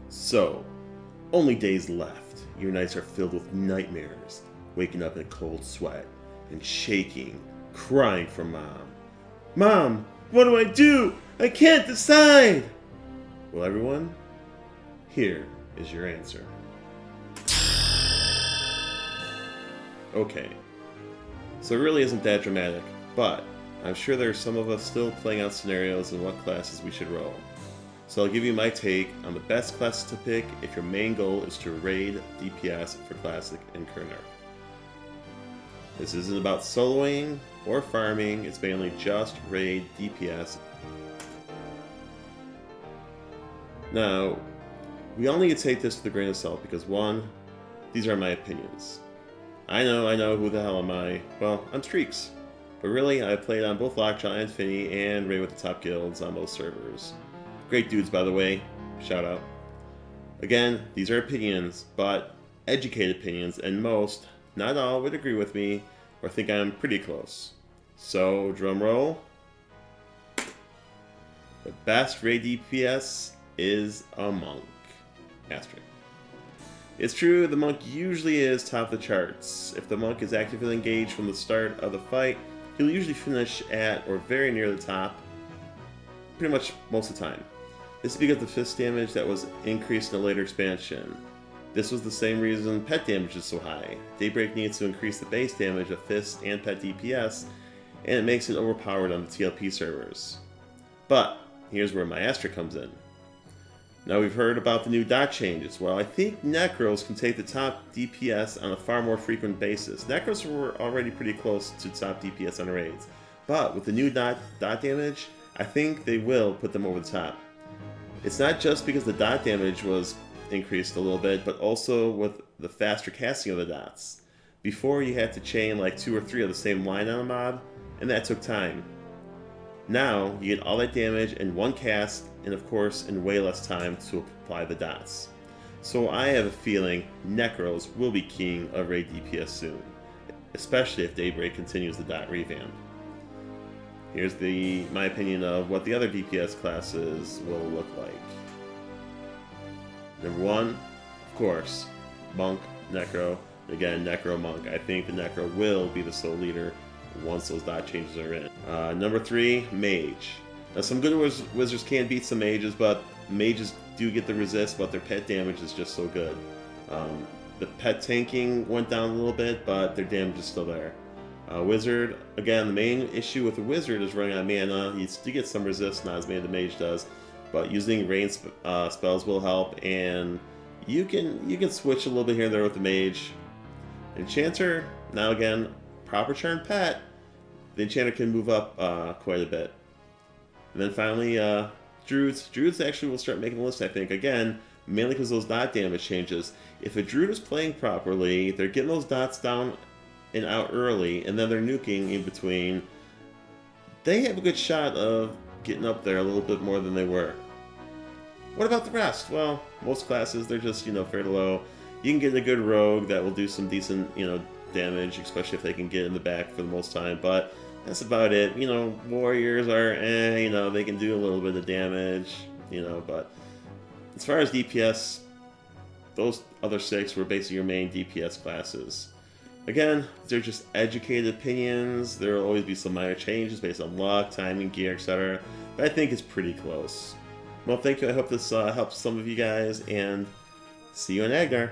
So, only days left. Your nights are filled with nightmares, waking up in a cold sweat, and shaking, crying for Mom. Mom, what do I do? I can't decide! Well, everyone, here is your answer. Okay, so it really isn't that dramatic, but I'm sure there are some of us still playing out scenarios and what classes we should roll. So I'll give you my take on the best classes to pick if your main goal is to raid DPS for Classic and Kerner. This isn't about soloing or farming, it's mainly just raid DPS. Now, we all need to take this with a grain of salt because one, these are my opinions. I know, who the hell am I? Well, I'm Streaks. But really, I've played on both Lockjaw and Finny and raid with the top guilds on those servers. Great dudes, by the way. Shout out. Again, these are opinions, but educated opinions, and most, not all, would agree with me or think I'm pretty close. So, drum roll. The best raid DPS is a monk. Asterisk. It's true, the monk usually is top of the charts. If the monk is actively engaged from the start of the fight, he'll usually finish at or very near the top, pretty much most of the time. This is because of the fist damage that was increased in a later expansion. This was the same reason pet damage is so high. Daybreak needs to increase the base damage of fist and pet DPS, and it makes it overpowered on the TLP servers. But, here's where my asterisk comes in. Now we've heard about the new dot changes. Well, I think Necros can take the top DPS on a far more frequent basis. Necros were already pretty close to top DPS on raids, but with the new dot damage, I think they will put them over the top. It's not just because the dot damage was increased a little bit, but also with the faster casting of the dots. Before you had to chain like 2 or 3 of the same line on a mob, and that took time. Now, you get all that damage in one cast, and of course, in way less time to apply the dots. So I have a feeling Necros will be king of raid DPS soon, especially if Daybreak continues the dot revamp. Here's my opinion of what the other DPS classes will look like. Number 1, of course, Monk, Necro. Again, Necro Monk. I think the Necro will be the sole leader once those dot changes are in. Number 3, Mage. Now some good wizards can beat some mages, but mages do get the resist, but their pet damage is just so good. The pet tanking went down a little bit, but their damage is still there. Wizard, again, the main issue with the wizard is running out of mana. You do get some resist, not as many as the mage does, but using rain spells will help, and you can switch a little bit here and there with the mage. Enchanter, now again, proper charm pet, the enchanter can move up quite a bit. And then finally, druids. Druids actually will start making the list, I think. Again, mainly because those dot damage changes. If a druid is playing properly, they're getting those dots down and out early, and then they're nuking in between. They have a good shot of getting up there a little bit more than they were. What about the rest? Well, most classes, they're just, fairly low. You can get a good rogue that will do some decent, damage, especially if they can get in the back for the most time, but that's about it. Warriors are, they can do a little bit of damage, but as far as DPS, those other 6 were basically your main DPS classes. Again, they're just educated opinions. There will always be some minor changes based on luck, timing, gear, etc. But I think it's pretty close. Well, thank you. I hope this helps some of you guys, and see you in AGNARR.